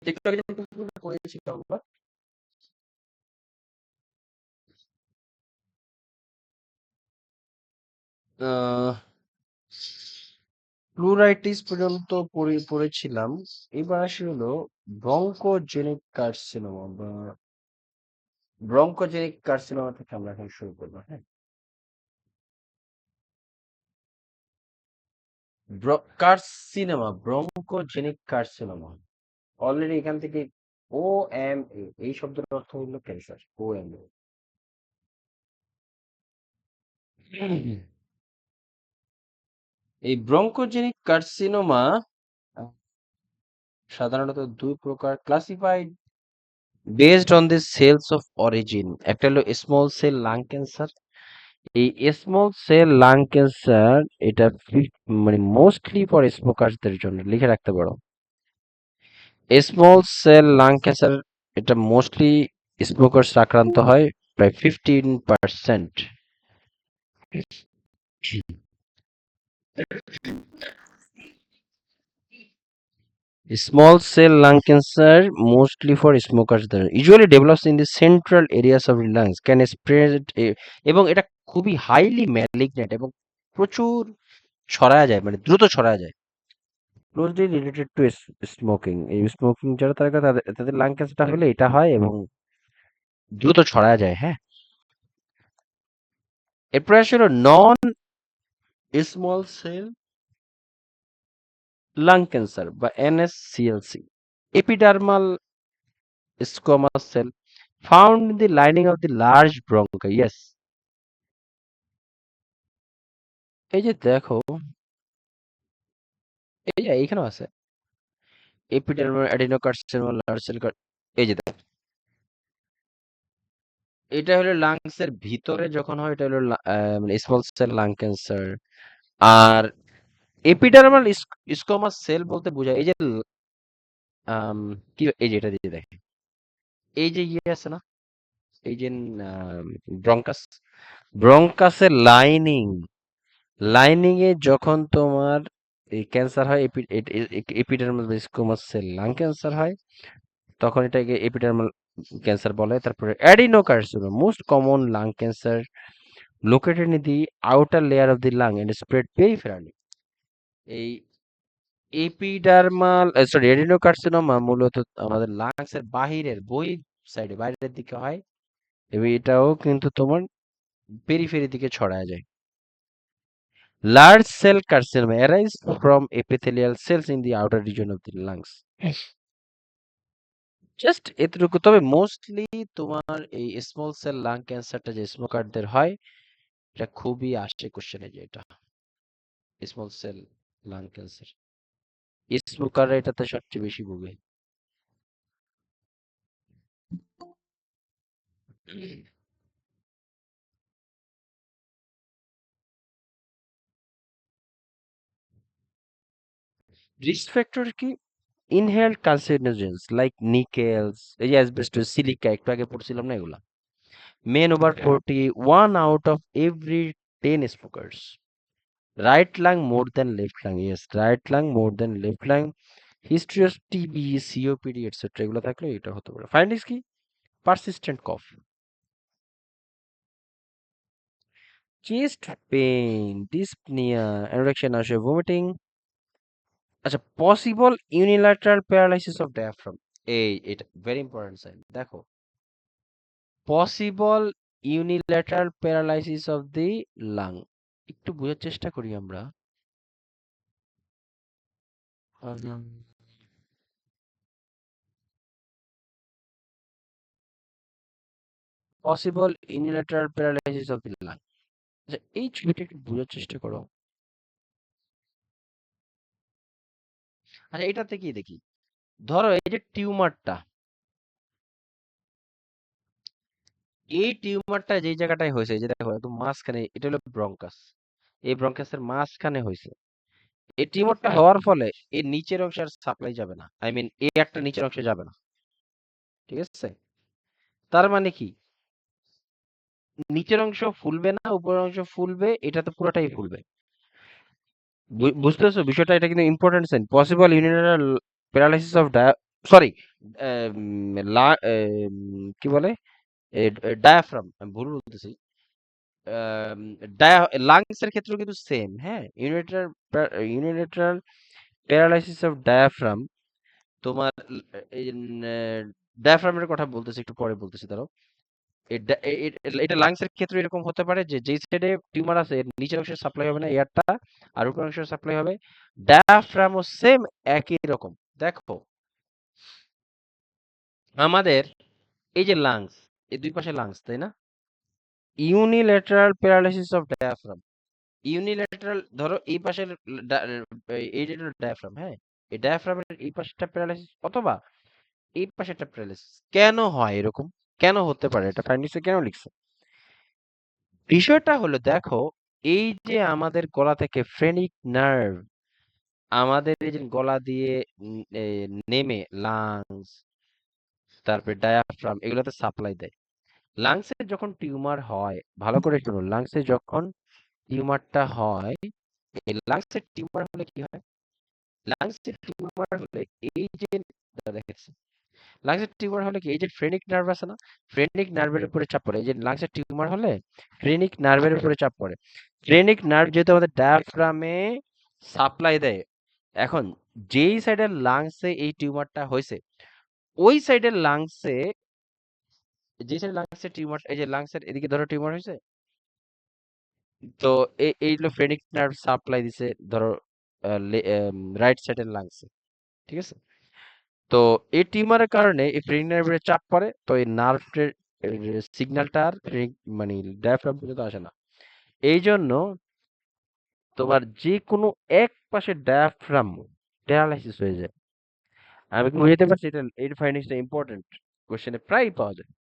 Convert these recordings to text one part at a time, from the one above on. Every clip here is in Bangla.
একটু আগে যে প্রশ্নটা করেছিলাম আমরা, প্লুরাইটিস পর্যন্ত পড়েছিলাম। এবার আসে হলো ব্রঙ্কোজেনিক কার্সিনোমা বা ব্রঙ্কোজেনিক কার্সিনোমা থেকে আমরা এখন শুরু করবো। হ্যাঁ, কার্সিনোমা, ব্রঙ্কোজেনিক কার্সিনোমা। অলরেডি এখান থেকে ও এম এ এই শব্দের অর্থ হলো ক্যান্সার। ও এম এ, এই ব্রঙ্কোজেনিক কার্সিনোমা সাধারণত দুই প্রকার, classified based on the cells of origin. একটা হলো স্মল সেল লাং ক্যান্সার। এই স্মল সেল লাং ক্যান্সার এটা মানে মোস্টলি ফর স্মোকারদের জন্য, লিখে রাখতে পারো। স্মল সেল লাং ক্যান্সার এটা মোস্টলি স্মোকার্স আক্রান্ত হয়, প্রায় 15%। Small cell lung cancer, mostly for smokers, usually develops in the central areas of the lungs, can spread এবং এটা খুবই হাইলি ম্যালিগনেন্ট এবং প্রচুর ছড়ায় যায়, মানে দ্রুত ছড়ায় যায়। ক্লোজলি রিলেটেড টু স্মোকিং, এই স্মোকিং যারা তাদের তাদের লাং ক্যান্সারটা হলে এটা হয় এবং দ্রুত ছড়ায় যায়। হ্যাঁ, এরপরে আসলে non small cell lung cancer বা NSCLC, epidermal squamous cell found in the lining of the large bronchi. Yes, এই যে দেখো, এই যে এইখানেও আছে এপিডার্মাল অ্যাডিনোকার্সিনোমা লার্জ সেল। এই যে দেখো, এটা হলো লাংস এর ভিতরে যখন হয় এটা হলো মানে স্মল সেল লাং ক্যান্সার। আর এপিডার্মাল স্কোমাস সেল বলতে বোঝায় এই যে কি, এই যে এটা দিয়ে দেখে, এই যে ইয়ে আছে না, এই যে ব্রঙ্কাস, ব্রঙ্কাসের লাইনিং, লাইনিং এ যখন তোমার এই ক্যান্সার হয়, epidermal squamous cell lung cancer হয়, তখন এটাকে এপিডার্মাল ক্যান্সার বলে। তারপরে adenocarcinoma, most common lung cancer located in the outer layer of the lung and spread peripherally. এই এপিডার্মাল সরি অ্যাডিনোকার্সিনোমা মূলত আমাদের লাংস এর বাহিরের সাইডে, বাইরের দিকে হয় এবং এটাও কিন্তু তোমার পেরিফেরি দিকে ছড়ায় যায়। Large cell carcinoma arise from epithelial cells in the outer region of the lungs. Just এতটুকু। তবে মোস্টলি তোমার এই স্মল সেল লাং ক্যান্সারটা যে স্মোকারদের হয়, এটা খুবই আসে কোশ্চেনে, যে এটা স্মল সেল লাং ক্যান্সার স্মোকাররা এটাতে সবচেয়ে বেশি ভোগে। রিস্ক ফ্যাক্টর কি? ইনহেলড কার্সিনোজেন্স লাইক নিকেলস, এই যে অ্যাসবেস্টস, সিলিকা, একটু আগে পড়ছিলাম না এগুলা। Men over 40, 1 out of every 10 smokers. Right lung more than left lung. Yes, right lung more than left lung. History of TB, COPD, etc. এগুলো থাকলে এটা হতে পারে। ফাইন্ডিংস কি? Persistent cough, chest pain, dyspnoea, anorexia, nausea, vomiting. আচ্ছা, possible unilateral paralysis of diaphragm, এটা ভেরি ইম্পর্টেন্ট সাইন। দেখো, possible unilateral paralysis of the lung, একটু বোঝার চেষ্টা করি আমরা। Possible unilateral paralysis of the lung, আচ্ছা এই ছবিটা একটু বোঝার চেষ্টা করো। আচ্ছা এটাতে কি দেখি, ধরো এই যে টিউমারটা, এই টিউমারটা যেই জায়গাটায় হয়েছে, এই যে দেখো একদম মাঝখানে, এটা হলো ব্রঙ্কাস, এই ব্রঙ্কাসের মাঝখানে হয়েছে। এই টিউমারটা হওয়ার ফলে এর নিচের অংশে আর সাপ্লাই যাবে না, আই মিন এই একটা নিচের অংশে যাবে না। ঠিক আছে, তার মানে কি, নিচের অংশ ফুলবে না, উপরের অংশ ফুলবে, এটা তো পুরোটাই ফুলবে। বুঝতেছো বিষয়টা? এটা কিন্তু important sign. Possible unilateral paralysis of sorry, কি বলে ডায়াফ্রাম, আমি ভুল বলতেছি। লাংস এর ক্ষেত্রেও কিন্তু সেম, হ্যাঁ। ইউনিলেটারাল প্যারালাইসিস অফ ডায়াফ্রাম তোমার এই ডায়াফ্রামের কথা বলতেছি, একটু পরে বলতেছি, ধরো এটা লাংস এর ক্ষেত্রে এরকম হতে পারে যে যেই সাইডে টিউমার আছে এর নিচের অংশে সাপ্লাই হবে না এয়ারটা, আর উপরের অংশে সাপ্লাই হবে। ডায়াফ্রামও সেম একই রকম। দেখো আমাদের এই যে লাংস, এই দুই পাশে লাংস, তাই না? Unilateral paralysis of diaphragm, unilateral ধরো এই পাশের এই যে ডায়াফ্রাম, হ্যাঁ, এই ডায়াফ্রামের এই পাশটা প্যারালাইসিস অথবা এই পাশেরটা প্যারালাইসিস কেন হয় এরকম? কেন হতে পারে? এটা ফাইন্ডিংসে কেন লিখছে? বিষয়টা হলো দেখো, এই যে আমাদের গলা থেকে ফ্রেনিক নার্ভ আমাদের এই যে গলা দিয়ে নেমে লাংস, তারপরে ডায়াফ্রাম এগুলোতে সাপ্লাই দেয়। লাংসে যখন টিউমার হয়, ভালো করে শুনুন, লাংসে যখন টিউমারটা হয়, এই লাংসের টিউমার হলে কি হয়? লাংসের টিউমার হলে এই যে দেখেছি, লাংসের টিউমার হলে কি এই যে ফ্রেনিক নার্ভ আছে না, ফ্রেনিক নার্ভের উপরে চাপ পড়ে। এই যে লাংসের টিউমার হলে ফ্রেনিক নার্ভের উপরে চাপ পড়ে। ফ্রেনিক নার্ভ যেহেতু আমাদের ডায়াফ্রামে সাপ্লাই দেয়, এখন যেই সাইডের লাংসে এই টিউমারটা হয়েছে, ওই সাইডের লাংসে, যে সাইডের লাংসের টিউমার, এই যে লাংসের এদিকে ধরো টিউমার হয়েছে, তো এই হলো ফ্রেনিক নার্ভ সাপ্লাই দিছে ধরো রাইট সাইডের লাংসে, ঠিক আছে? তো এই টিউমারের কারণে এই ফ্রেনিক নার্ভে চাপ পড়ে, তো এই নার্ভের সিগন্যালটা আর মানে ডায়াফ্রাম পর্যন্ত আসে না। এই জন্য তোমার যে কোনো এক পাশে ডায়াফ্রাম প্যারালাইসিস হয়ে যায়। আমি কি বুঝাতে পারছি? এটা এই ফাইন্ডিংসটা ইম্পর্টেন্ট, কোশ্চেনে প্রায় পাওয়া যায়।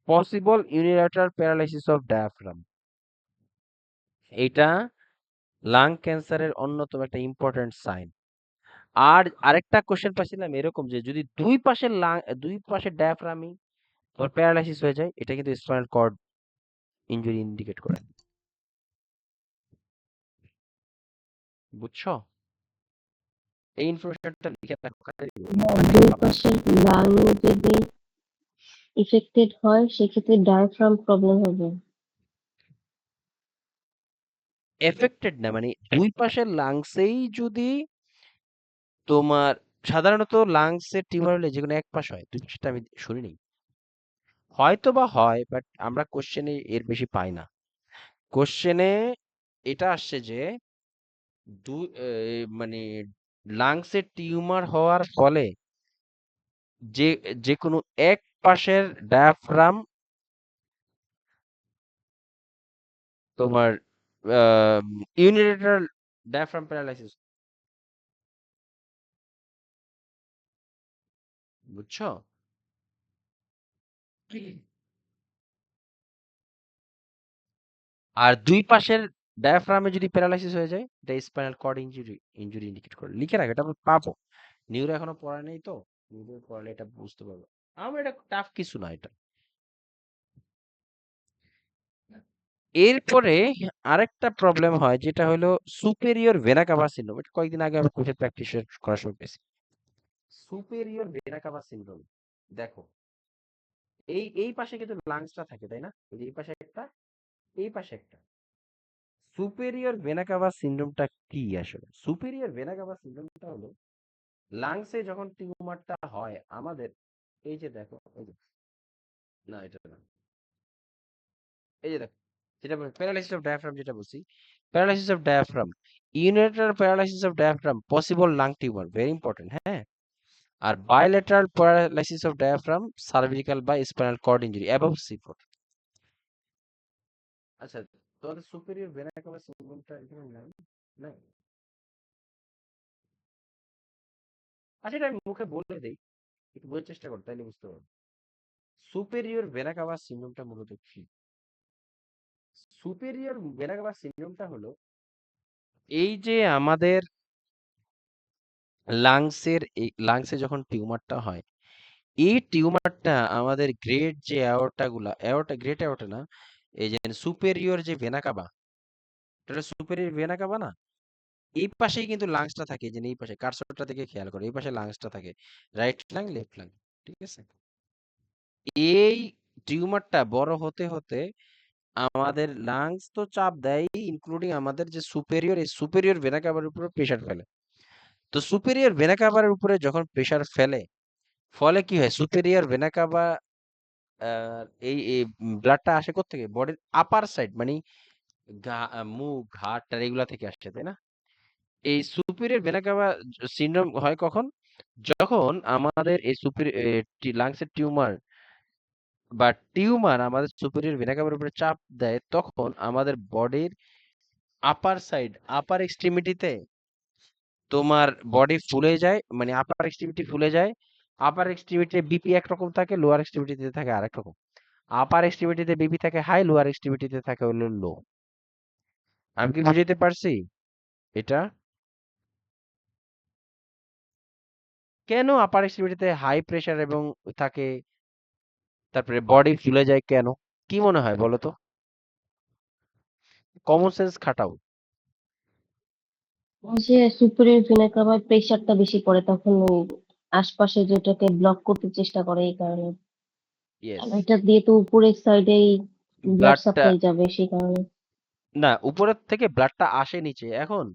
Possible unilateral paralysis of diaphragm, এটা লাং ক্যান্সারের অন্যতম একটা ইম্পর্টেন্ট সাইন। আর আরেকটা কোশ্চেন পাচ্ছিলাম এরকম যে যদি দুই পাশের ডায়াফ্রামই ওর প্যারালাইসিস হয়ে যায়, এটা কিন্তু স্পাইনাল কর্ড ইনজুরি ইন্ডিকেট করে। বুঝছো? এই ইনফরমেশনটা লিখে রাখো, কাজে দিবে। দুই পাশের লাং যদি ইফেক্টেড হয় সেক্ষেত্রে ডায়াফ্রাম প্রবলেম হবে। এফেক্টেড না, মানে দুই পাশের লাংসেই যদি তোমার, সাধারণত লাংসের টিউমার হলে যেকোনো এক পাশ হয়, দুই পাশটা আমি শুনিনি। হয়তো বা হয়, বাট আমরা কোশ্চেনে এর বেশি পাই না। কোশ্চেনে এটা আসছে যে দুই মানে লাংসের টিউমার হওয়ার ফলে যে যে কোনো এক পাশের ডায়াফ্রাম তোমার ইউনিলেটারাল ডায়াফ্রাম প্যারালাইসিস, বুঝছো? আর দুই পাশের ডায়াফ্রামে যদি প্যারালাইসিস হয়ে যায়, এটা spinal cord injury injury indicate করে। লিখে রাখ, এটা আমরা পাবো। নিউরো এখনো পড়া নেই তো, নিউরো পড়ালে এটা বুঝতে পারবো। আমার এটা টাফ কিছু না এটা। এরপরে আরেকটা প্রবলেম হয় যেটা হলো সুপেরিয়র ভেনা কাভা সিনড্রোম। এটা কয়েকদিন আগে আমি কোর্সের প্র্যাকটিস করার সময় পেয়েছি। সুপেরিয়র ভেনা কাভা সিনড্রোম, দেখো এই পাশে কিন্তু লাংসটা থাকে, তাই না? এই পাশে একটা, এই পাশে একটা। সুপেরিয়র ভেনা কাভা সিনড্রোমটা কি আসলে? সুপেরিয়র ভেনা কাভা সিনড্রোমটা হলো লাংসে যখন টিউমারটা হয় আমাদের, এই যে দেখো, এই যে, না এটা না, এই যে দেখো, যেটা প্যারালাইসিস অফ ডায়াফ্রাম যেটা বলছি, paralysis of diaphragm, unilateral paralysis of diaphragm possible lung tumour, very important, হ্যাঁ। আর bilateral paralysis of diaphragm cervical বা spinal cord injury above C4। আচ্ছা, তোমাদের সুপেরিয়র ভেনা কাভা সিনড্রোমটা এখানে নাই, নাই। আচ্ছা, এটা আমি মুখে বলে দেই, একটু বোঝার চেষ্টা করো, তাইলে বুঝতে পারবো। সুপেরিয়র ভেনা কাভা সিনড্রোমটা মূলত কি? সুপেরিয়র ভেনা কাভা সিনড্রোমটা হলো এই যে আমাদের লাংসে যখন টিউমারটা হয়, এই টিউমারটা আমাদের গ্রেট যে অ্যাওর্টা গুলা, অ্যাওর্টা, গ্রেট অ্যাওর্টা না, এই যে সুপেরিয়র যে ভেনা কাভা, এটা সুপেরিয়র ভেনা কাভা না, এই পাশেই কিন্তু লাংসটা থাকে, যে এই পাশে কার্সরটা থেকে খেয়াল করো, এই পাশে লাংসটা থাকে, রাইট লাং লেফট লাং, ঠিক আছে? এই টিউমারটা বড় হতে হতে আমাদের লাংস তো চাপ দেয়, ইনক্লুডিং আমাদের যে সুপেরিয়র, এই সুপেরিয়র ভেনা কাভারের উপরে প্রেসার ফেলে। তো সুপেরিয়র ভেনা কাভারের উপরে যখন প্রেসার ফেলে, ফলে কি হয়, সুপেরিয়র ভেনা কাভা এই ব্লাডটা আসে কোত্থেকে, বডির আপার সাইড, মানে মুখ ঘাট টাট এগুলা থেকে আসছে, তাই না? এই সুপিরিয়র ভেনা কাভা সিনড্রোম হয় কখন, যখন আমাদের এই লাংসের টিউমার বা টিউমার আমাদের সুপিরিয়র ভেনা কাভার উপরে চাপ দেয়, তখন আমাদের বডির আপার সাইড, আপার এক্সট্রিমিটিতে তোমার বডি ফুলে যায়, মানে আপার এক্সট্রিমিটি ফুলে যায়। আপার এক্সট্রিমিটিতে বিপি একরকম থাকে, লোয়ার এক্সট্রিমিটিতে থাকে আরেক রকম। আপার এক্সট্রিমিটিতে বিপি থাকে হাই, লোয়ার এক্সট্রিমিটিতে থাকে হলো লো। আমি কি বুঝাইতে পারছি এটা? কেন আপার এক্সট্রিমিটিতে হাই প্রেসার এবং থাকে, তারপরে বডি ফুলে যায় কেন? কি মনে হয় বলো তো? কমন সেন্স খাটাও। ওই যে সুপিরিয়র ভেনার কাভার প্রেসারটা বেশি পড়ে তখন ওই আশপাশে যেটাকে ব্লক করতে চেষ্টা করে এই কারণে। ইয়েস। আর এটা দিয়ে তো উপরের সাইডেই ব্লাড ব্লাডটা, সাপ্লাই যাবে সেই কারণে। না উপরের থেকে ব্লাডটা আসে নিচে, এখন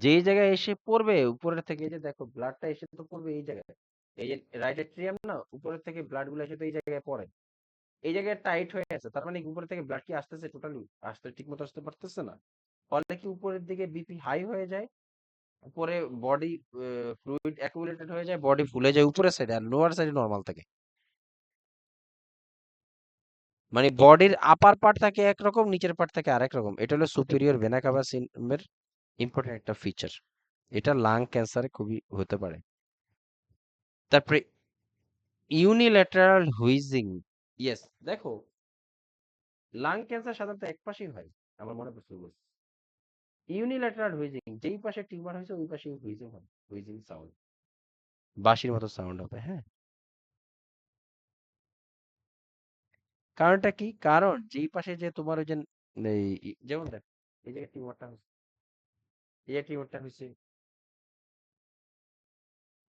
যেই জায়গায় এসে পড়বে উপরের থেকে, এই যে দেখো ব্লাডটা এসে তো পড়বে এই জায়গায়, এই যে রাইট এট্রিয়াম না, উপরের থেকে ব্লাড গুলো এসে তো এই জায়গায় পড়ে, এই জায়গায় টাইট হয়ে আছে, তার মানে উপরে থেকে ব্লাড কি আসতেছে, টোটালি আসতে ঠিক মতো আসতে পারতেছে না, ফলে কি উপরের দিকে বিপি হাই হয়ে যায়, উপরে বডি ফ্লুইড অ্যাকুমুলেটেড হয়ে যায়, বডি ফুলে যায় উপরের সাইডে, আর লোয়ার সাইডে নরমাল থাকে। মানে বডির আপার পার্ট থাকে একরকম, নিচের পার্ট থাকে আরেক রকম। এটা হলো সুপিরিয়র ভেনা কাভা সিনড্রোমের ইম্পর্টেন্ট একটা ফিচার। এটা লাং ক্যান্সারে খুবই হতে পারে। তারপরে ইউনিল্যাটারাল হুইজিং। ইয়েস, দেখো লাং ক্যান্সার সাধারণত এক পাশেই হয়, আমার মনে পড়ছে বলছি। ইউনিল্যাটারাল হুইজিং, যেই পাশে টিউমার হয়েছে ওই পাশে হুইজিং হয়, হুইজিং সাউন্ড, বাঁশির মতো সাউন্ড হবে, হ্যাঁ। কারণটা কি, কারণ যেই পাশে যে তোমার ওই যে যেমন দেখ, এই জায়গায় টিউমারটা হচ্ছে, এই যে টিউমারটা হচ্ছে,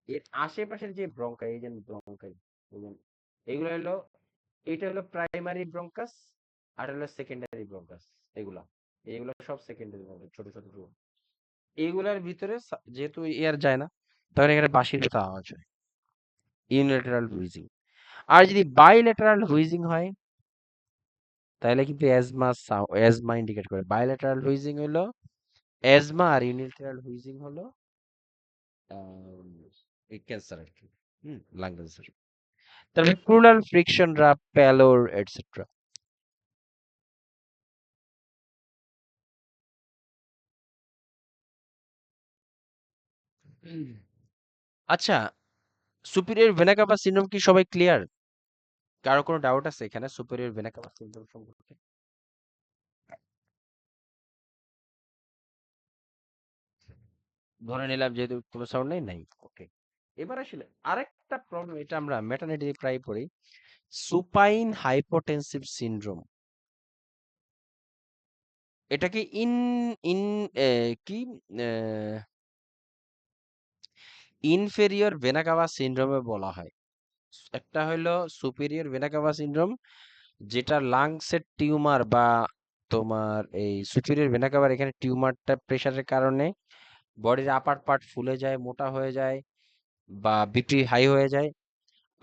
এর আশেপাশের যে ব্রঙ্কাই, এই যে ব্রঙ্কাই, এগুলো হলো, এটা হলো প্রাইমারি ব্রঙ্কাস, আর হলো সেকেন্ডারি ব্রঙ্কাস। এগুলা এগুলো সব সেকেন্ডারি ব্রঙ্কাস, ছোট ছোট ছোট। এগুলার ভিতরে যেহেতু এয়ার যায় না, তখন এখানে বাঁশির মতো আওয়াজ হয়, ইউনিল্যাটারাল হুইজিং। আর যদি বাইল্যাটারাল হুইজিং হয়, তাহলে কিন্তু অ্যাজমা ইন্ডিকেট করে। বাইল্যাটারাল হুইজিং হলো অ্যাজমা, আর ইউনিল্যাটারাল হুইজিং হলো এই ক্যান্সার আর কি, লাং ক্যান্সার। তারপরে প্লুরাল ফ্রিকশন, রাপ, প্যালোর, এটসেট্রা। আচ্ছা, সুপিরিয়র ভেনা কাভা সিনড্রোম কি সবাই ক্লিয়ার? কারো কোনো ডাউট আছে এখানে সুপিরিয়র ভেনা কাভা সিনড্রোম সম্পর্কে? ধরে নিলাম যেহেতু কোনো সাউন্ড নেই, নাই, ওকে। এবার আসলে আরেকটা প্রবলেম, এটা আমরা ম্যাটারনিটি প্রায় পড়ি, সুপাইন হাইপোটেনসিভ সিনড্রোম। এটাকে ইন ইন কি ইনফেরিয়র ভেনা কাভা সিনড্রোমে বলা হয়। একটা হলো সুপিরিয়র ভেনা কাভা সিনড্রোম, যেটা লাংসের টিউমার বা তোমার এই সুপিরিয়র ভেনা কাভার, এখানে টিউমারটা প্রেসারের কারণে বডির আপার পার্ট ফুলে যায়, মোটা হয়ে যায়, বা বিপি হাই হয়ে যায়।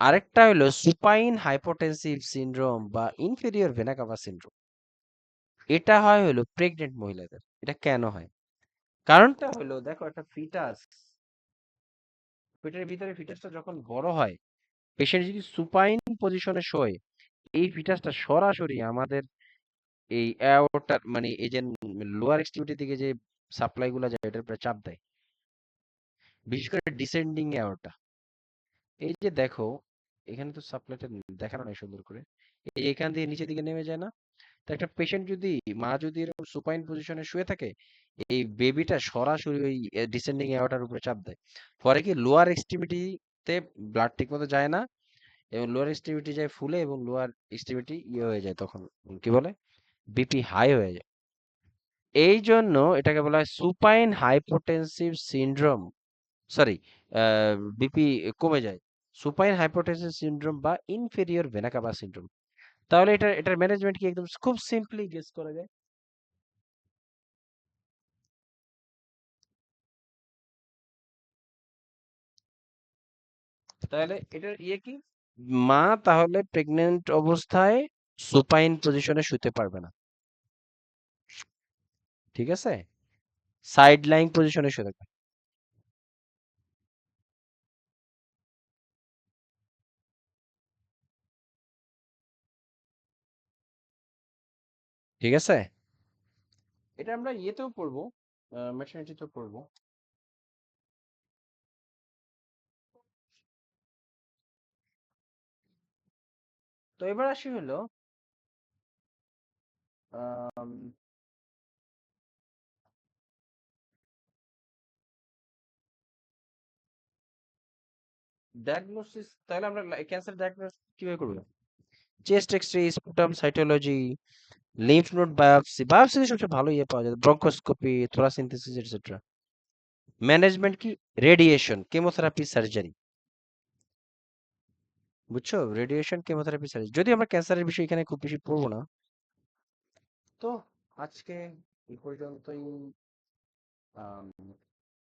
আরেকটা হলো সুপাইন হাইপোটেনসিভ সিনড্রোম বা ইনফেরিয়র ভেনা কাভা সিনড্রোম। এটা হয় হলো প্রেগনেন্ট মহিলাদের। এটা কেন হয়, কারণটা হলো দেখো, একটা ফিটাস, পেটের ভিতরে ফিটাসটা যখন বড় হয়, পেশেন্ট যদি সুপাইন পজিশনে শোয়, এই ফিটাসটা সরাসরি আমাদের এই অ্যাওর্টার, মানে এই যে লোয়ার এক্সট্রিমিটির দিকে যে সাপ্লাই গুলা যায়, এটার উপরে চাপ দেয়, বিশেষ করে ডিসেন্ডিং অ্যাওর্টা। এই যে দেখো, এখানে তো সাপ্লাইটা দেখানো নাই সুন্দর করে, এই এখান দিয়ে নিচের দিকে নেমে যায় না? তো একটা পেশেন্ট যদি, মা যদি এরকম সুপাইন পজিশনে শুয়ে থাকে, এই বেবিটা সরাসরি ওই ডিসেন্ডিং অ্যাওর্টার উপরে চাপ দেয়, পরে কি লোয়ার এক্সট্রিমিটিতে ব্লাড ঠিক মতো যায় না, এবং লোয়ার এক্সট্রিমিটি যায় ফুলে, এবং লোয়ার এক্সট্রিমিটি ইয়ে হয়ে যায়, তখন কি বলে, বিপি হাই হয়ে যায়। এই জন্য এটাকে বলা হয় supine hypotensive syndrome, sorry, BP কমে যায়, সুপাইন হাইপোটেনসিভ সিনড্রোম বা ইনফেরিয়র ভেনা কাভা সিনড্রোম। তাহলে এটার ম্যানেজমেন্ট কি একদম খুব সিম্পলি গেস করা যায়। তাহলে এটার ইয়ে কি, মা তাহলে প্রেগনেন্ট অবস্থায় সুপাইন পজিশনে শুতে পারবে না, ঠিক আছে, সাইড লাইং পজিশনে শুতে পারবে। ঠিক আছে, এটা আমরা ইয়েতেও পড়বো, ম্যাটারনিটিতেও পড়বো। তো এবার আসি হলো ডায়াগনোসিস। তাহলে আমরা ক্যান্সার ডায়াগনোসিস কিভাবে করবো? Chest X-ray, sputum cytology, lymph node biopsy, biopsy সবচেয়ে ভালো ইয়ে পাওয়া যায়, ব্রঙ্কোস্কোপি, থোরাসিনথেসিস এটসেট্রা। ম্যানেজমেন্ট কি, রেডিয়েশন, কেমোথেরাপি, সার্জারি। বুঝছো, রেডিয়েশন, কেমোথেরাপি, সার্জারি। যদি আমরা ক্যান্সারের বিষয় এখানে খুব বেশি পড়বো না। তো আজকে এই পর্যন্তই।